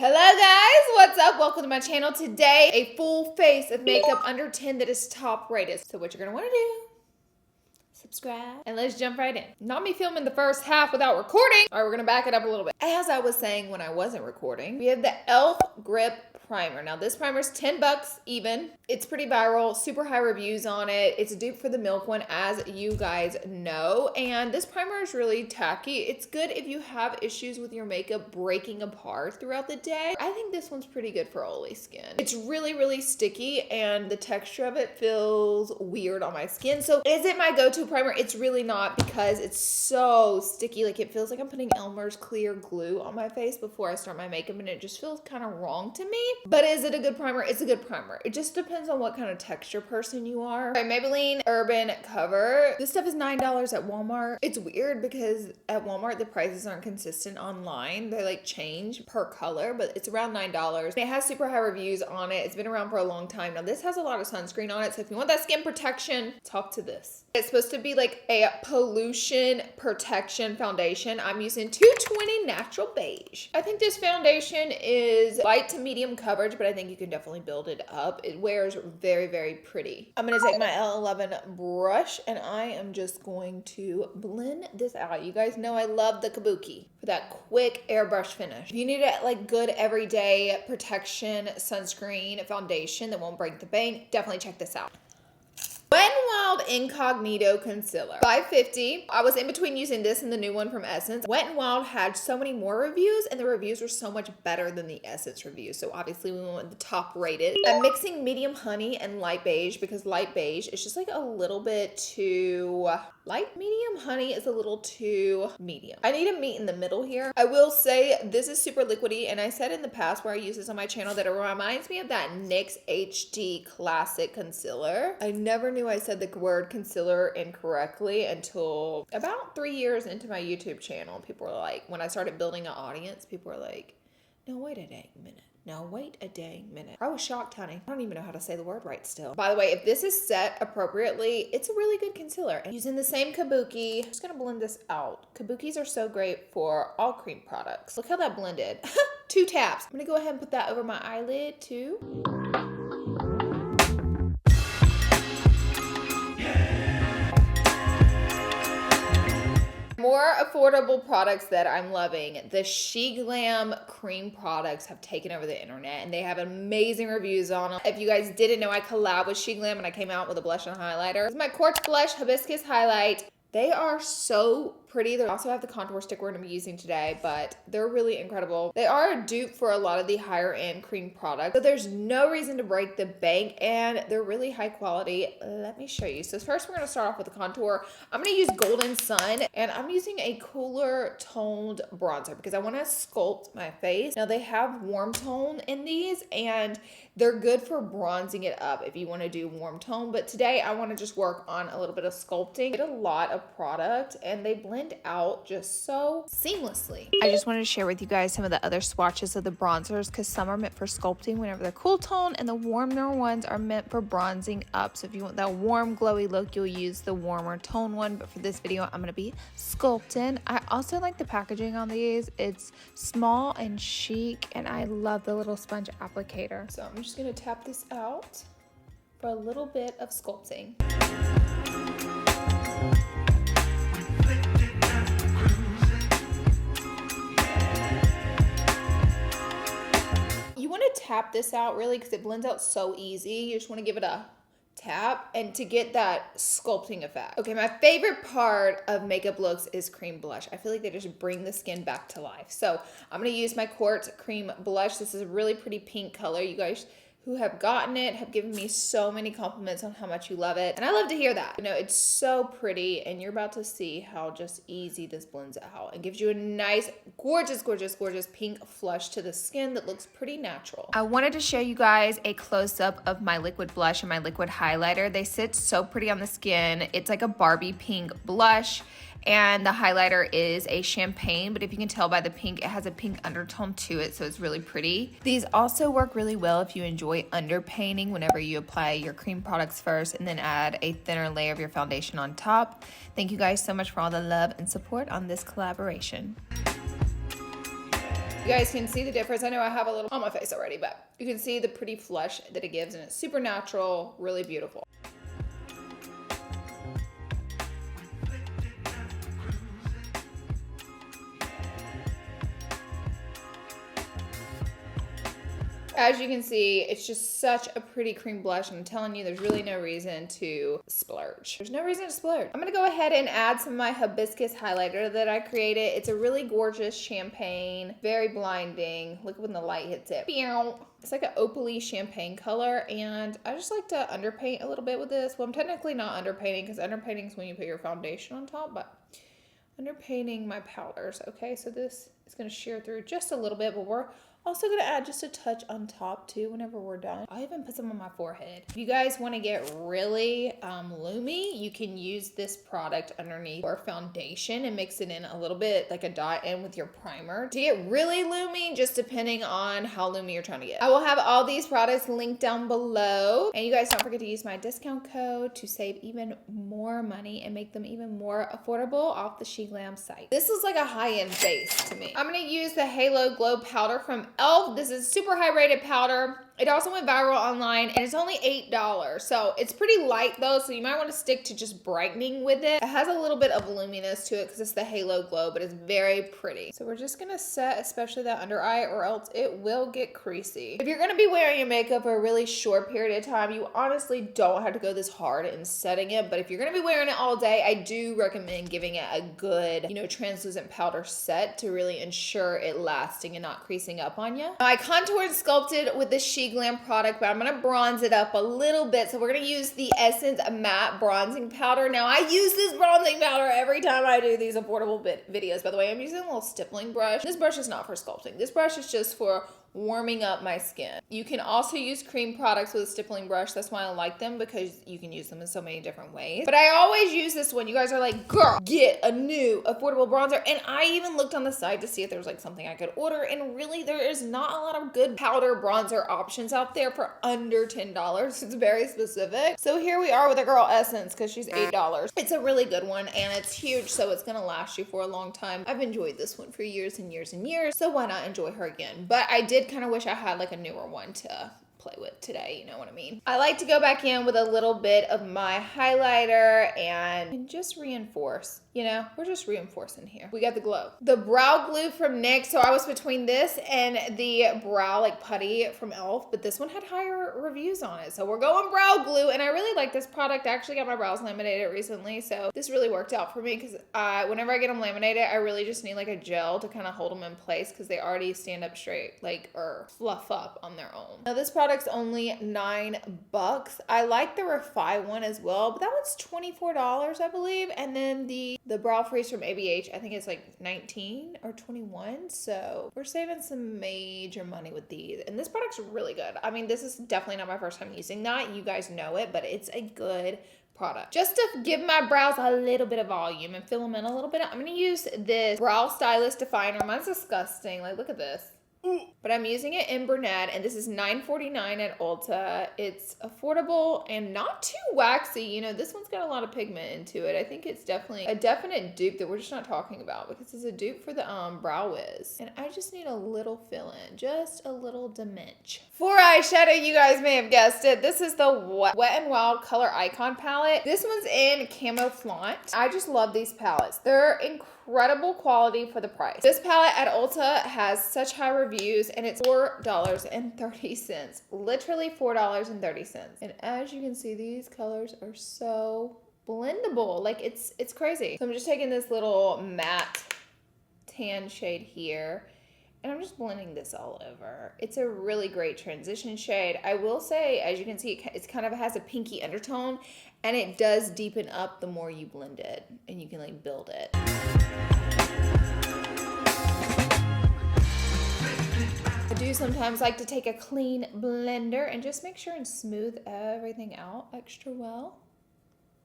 Hello guys, what's up? Welcome to my channel. Today, a full face of makeup under 10 that is top rated. So what you're gonna wanna do, subscribe, and let's jump right in. Not me filming the first half without recording. All right, we're gonna back it up a little bit. As I was saying when I wasn't recording, we have the e.l.f. Grip Primer. Now this primer is 10 bucks even. It's pretty viral, super high reviews on it. It's a dupe for the Milk one, as you guys know. And this primer is really tacky. It's good if you have issues with your makeup breaking apart throughout the day. I think this one's pretty good for oily skin. It's really, really sticky and the texture of it feels weird on my skin. So is it my go-to primer? It's really not, because it's so sticky. Like, it feels like I'm putting Elmer's clear glue on my face before I start my makeup, and it just feels kind of wrong to me. But is it a good primer? It's a good primer. It just depends on what kind of texture person you are. All right, Maybelline Urban Cover. This stuff is $9 at Walmart. It's weird because at Walmart, the prices aren't consistent online. They like change per color, but it's around $9. It has super high reviews on it. It's been around for a long time. Now this has a lot of sunscreen on it, so if you want that skin protection, talk to this. It's supposed to be like a pollution protection foundation. I'm using 220 Natural Beige. I think this foundation is light to medium coverage, but I think you can definitely build it up. It wears very, very pretty. I'm gonna take my L11 brush and I am just going to blend this out. You guys know I love the kabuki for that quick airbrush finish. If you need a like good everyday protection sunscreen foundation that won't break the bank, definitely check this out. Wet n Wild Incognito Concealer. $5.50. I was in between using this and the new one from Essence. Wet n Wild had so many more reviews, and the reviews were so much better than the Essence reviews. So obviously we went with the top rated. I'm mixing medium honey and light beige, because light beige is just like a little bit too light. Medium honey is a little too medium. I need a meet in the middle here. I will say this is super liquidy, and I said in the past where I use this on my channel that it reminds me of that NYX HD Classic Concealer. I never knew I said the word concealer incorrectly until about 3 years into my YouTube channel. People were like, when I started building an audience, people were like, no, wait a dang minute. No, wait a dang minute. I was shocked, honey. I don't even know how to say the word right still. By the way, if this is set appropriately, it's a really good concealer. And using the same kabuki, I'm just gonna blend this out. Kabukis are so great for all cream products. Look how that blended. 2 taps. I'm gonna go ahead and put that over my eyelid too. More affordable products that I'm loving. The SheGlam cream products have taken over the internet, and they have amazing reviews on them. If you guys didn't know, I collab with SheGlam and I came out with a blush and highlighter. This is my Quartz Blush Hibiscus Highlight. They are so pretty. They also have the contour stick we're gonna be using today, but they're really incredible. They are a dupe for a lot of the higher end cream products, so there's no reason to break the bank, and they're really high quality. Let me show you. So first we're gonna start off with the contour. I'm gonna use Golden Sun, and I'm using a cooler toned bronzer because I wanna sculpt my face. Now they have warm tone in these, and they're good for bronzing it up if you wanna do warm tone, but today I wanna just work on a little bit of sculpting. Get a lot of product, and they blend out just so seamlessly. I just wanted to share with you guys some of the other swatches of the bronzers, because some are meant for sculpting whenever they're cool tone, and the warmer ones are meant for bronzing up. So if you want that warm glowy look, you'll use the warmer tone one, but for this video I'm going to be sculpting. I also like the packaging on these. It's small and chic, and I love the little sponge applicator. So I'm just going to tap this out for a little bit of sculpting. Tap this out really, because it blends out so easy. You just want to give it a tap and to get that sculpting effect. Okay, my favorite part of makeup looks is cream blush. I feel like they just bring the skin back to life. So I'm going to use my Quartz cream blush. This is a really pretty pink color. You guys who have gotten it have given me so many compliments on how much you love it, and I love to hear that. You know, it's so pretty, and you're about to see how just easy this blends out and gives you a nice, gorgeous, gorgeous, gorgeous pink flush to the skin that looks pretty natural. I wanted to show you guys a close-up of my liquid blush and my liquid highlighter. They sit so pretty on the skin. It's like a Barbie pink blush, and the highlighter is a champagne, but if you can tell by the pink, it has a pink undertone to it, so it's really pretty. These also work really well if you enjoy underpainting whenever you apply your cream products first and then add a thinner layer of your foundation on top. Thank you guys so much for all the love and support on this collaboration. You guys can see the difference. I know I have a little on my face already, but you can see the pretty flush that it gives, and it's super natural, really beautiful. As you can see, it's just such a pretty cream blush. I'm telling you, there's really no reason to splurge. There's no reason to splurge. I'm gonna go ahead and add some of my hibiscus highlighter that I created. It's a really gorgeous champagne, very blinding. Look when the light hits it. It's like an opaly champagne color, and I just like to underpaint a little bit with this. Well, I'm technically not underpainting because underpainting is when you put your foundation on top, but underpainting my powders. Okay, so this is gonna sheer through just a little bit, but we're also gonna add just a touch on top too whenever we're done. I'll even put some on my forehead. If you guys wanna get really loomy, you can use this product underneath your foundation and mix it in a little bit like a dot in with your primer to get really loomy, just depending on how loomy you're trying to get. I will have all these products linked down below. And you guys don't forget to use my discount code to save even more money and make them even more affordable off the SheGlam site. This is like a high-end base to me. I'm gonna use the Halo Glow Powder from e.l.f. This is super high rated powder. It also went viral online, and it's only $8. So it's pretty light though, so you might want to stick to just brightening with it. It has a little bit of luminous to it because it's the Halo Glow, but it's very pretty. So we're just gonna set especially that under eye, or else it will get creasy. If you're gonna be wearing your makeup for a really short period of time, you honestly don't have to go this hard in setting it, but if you're gonna be wearing it all day, I do recommend giving it a good, translucent powder set to really ensure it lasting and not creasing up on you. Now, I contoured and sculpted with the SheGlam product, but I'm gonna bronze it up a little bit. So we're gonna use the Essence Matte Bronzing Powder. Now, I use this bronzing powder every time I do these affordable videos. By the way, I'm using a little stippling brush. This brush is not for sculpting. This brush is just for warming up my skin. You can also use cream products with a stippling brush. That's why I like them, because you can use them in so many different ways. But I always use this one. You guys are like, girl, get a new affordable bronzer. And I even looked on the site to see if there was like something I could order. And really, there is not a lot of good powder bronzer options out there for under $10. It's very specific. So here we are with a girl Essence, because she's $8. It's a really good one, and it's huge, so it's gonna last you for a long time. I've enjoyed this one for years and years and years, so why not enjoy her again? But I did kind of wish I had like a newer one to play with today, you know what I mean? I like to go back in with a little bit of my highlighter and just reinforce. We're just reinforcing here. We got the glow. The brow glue from NYX. So I was between this and the brow like putty from e.l.f., but this one had higher reviews on it. So we're going brow glue, and I really like this product. I actually got my brows laminated recently, so this really worked out for me, because whenever I get them laminated, I really just need like a gel to kind of hold them in place, because they already stand up straight, like, or fluff up on their own. Now this product's only $9. I like the Refi one as well, but that one's $24, I believe. And then the brow freeze from ABH, I think it's like 19 or 21. So we're saving some major money with these. And this product's really good. I mean, this is definitely not my first time using that. You guys know it, but it's a good product. Just to give my brows a little bit of volume and fill them in a little bit, I'm going to use this Brow Stylist Definer. Mine's disgusting. Like, look at this. But I'm using it in brunette, and this is $9.49 at Ulta. It's affordable and not too waxy. This one's got a lot of pigment into it. I think it's definitely a definite dupe that we're just not talking about, because it's a dupe for the Brow Wiz. And I just need a little fill-in, just a little dimension. For eyeshadow, you guys may have guessed it, this is the Wet n Wild Color Icon palette. This one's in Camo Flaunt. I just love these palettes. They're incredible quality for the price. This palette at Ulta has such high reviews, and it's $4.30. Literally $4.30. And as you can see, these colors are so blendable. Like, it's crazy. So I'm just taking this little matte tan shade here, and I'm just blending this all over. It's a really great transition shade. I will say, as you can see, it kind of has a pinky undertone, and it does deepen up the more you blend it, and you can like build it. I do sometimes like to take a clean blender and just make sure and smooth everything out extra well.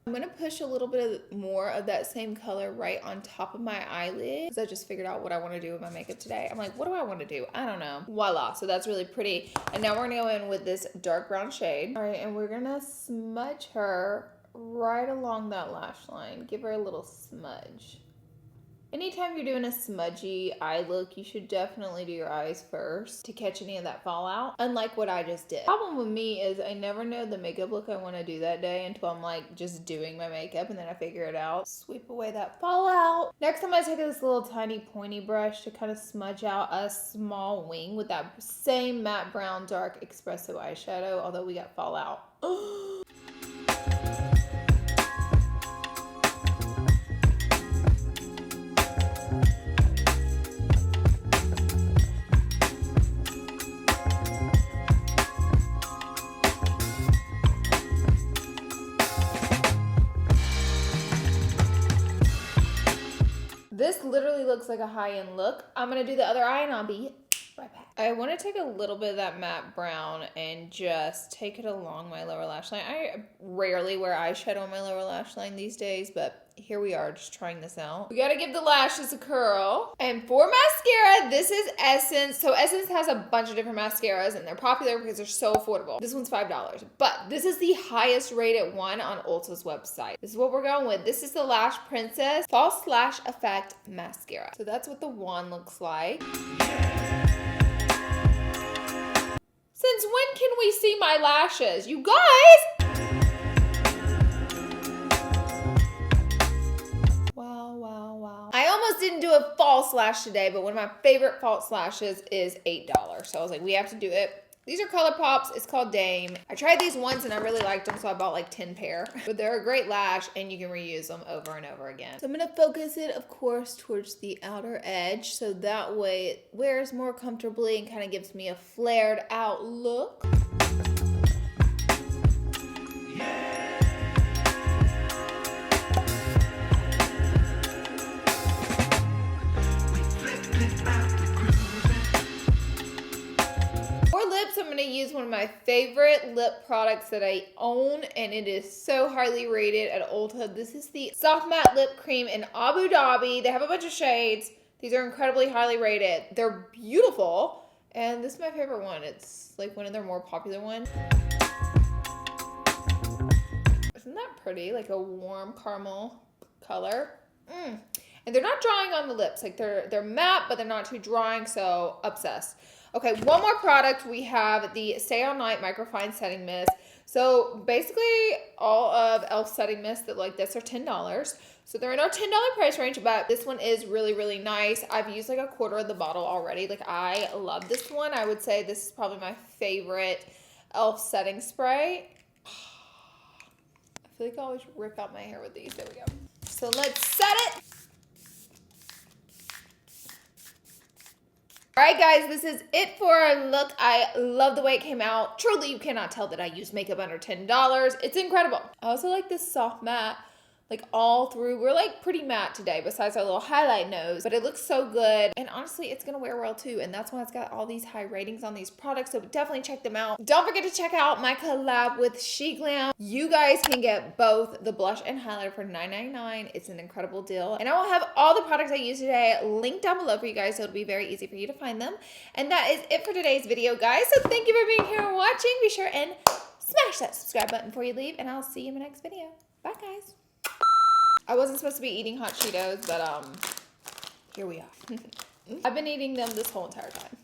I'm going to push a little bit more of that same color right on top of my eyelid, because I just figured out what I want to do with my makeup today. I'm like, what do I want to do? I don't know. Voila. So that's really pretty. And now we're going to go in with this dark brown shade. All right, and we're going to smudge her right along that lash line. Give her a little smudge. Anytime you're doing a smudgy eye look, you should definitely do your eyes first to catch any of that fallout, unlike what I just did. The problem with me is I never know the makeup look I want to do that day until I'm like just doing my makeup, and then I figure it out. Sweep away that fallout. Next, I'm going to take this little tiny pointy brush to kind of smudge out a small wing with that same matte brown dark espresso eyeshadow, although we got fallout. This literally looks like a high-end look. I'm gonna do the other eye and I'll be right back. I want to take a little bit of that matte brown and just take it along my lower lash line. I rarely wear eyeshadow on my lower lash line these days, but here we are just trying this out. We gotta give the lashes a curl. And for mascara, this is Essence. So Essence has a bunch of different mascaras and they're popular because they're so affordable. This one's $5, but this is the highest rated one on Ulta's website. This is what we're going with. This is the Lash Princess False Lash Effect Mascara. So that's what the wand looks like. Since when can we see my lashes? You guys! Wow, wow, wow. I almost didn't do a false lash today, but one of my favorite false lashes is $8. So I was like, we have to do it. These are ColourPop's. It's called Dame. I tried these once and I really liked them, so I bought like 10 pair. But they're a great lash and you can reuse them over and over again. So I'm gonna focus it, of course, towards the outer edge, so that way it wears more comfortably and kind of gives me a flared out look. I'm going to use one of my favorite lip products that I own, and it is so highly rated at Ulta. This is the Soft Matte Lip Cream in Abu Dhabi. They have a bunch of shades. These are incredibly highly rated. They're beautiful, and this is my favorite one. It's like one of their more popular ones. Isn't that pretty? Like a warm caramel color. And they're not drying on the lips. Like they're matte, but they're not too drying, so obsessed. Okay, one more product. We have the Stay All Night Microfine Setting Mist. So basically all of e.l.f. setting mists that like this are $10. So they're in our $10 price range, but this one is really, really nice. I've used like a quarter of the bottle already. Like I love this one. I would say this is probably my favorite e.l.f. setting spray. I feel like I always rip out my hair with these. There we go. So let's set it. All right, guys, this is it for our look. I love the way it came out. Truly, you cannot tell that I use makeup under $10. It's incredible. I also like this soft matte, like all through. We're like pretty matte today besides our little highlight nose, but it looks so good. And honestly, it's gonna wear well too. And that's why it's got all these high ratings on these products. So definitely check them out. Don't forget to check out my collab with SheGlam. You guys can get both the blush and highlighter for $9.99. It's an incredible deal. And I will have all the products I use today linked down below for you guys, so it'll be very easy for you to find them. And that is it for today's video, guys. So thank you for being here and watching. Be sure and smash that subscribe button before you leave, and I'll see you in my next video. Bye, guys. I wasn't supposed to be eating hot Cheetos, but here we are. I've been eating them this whole entire time.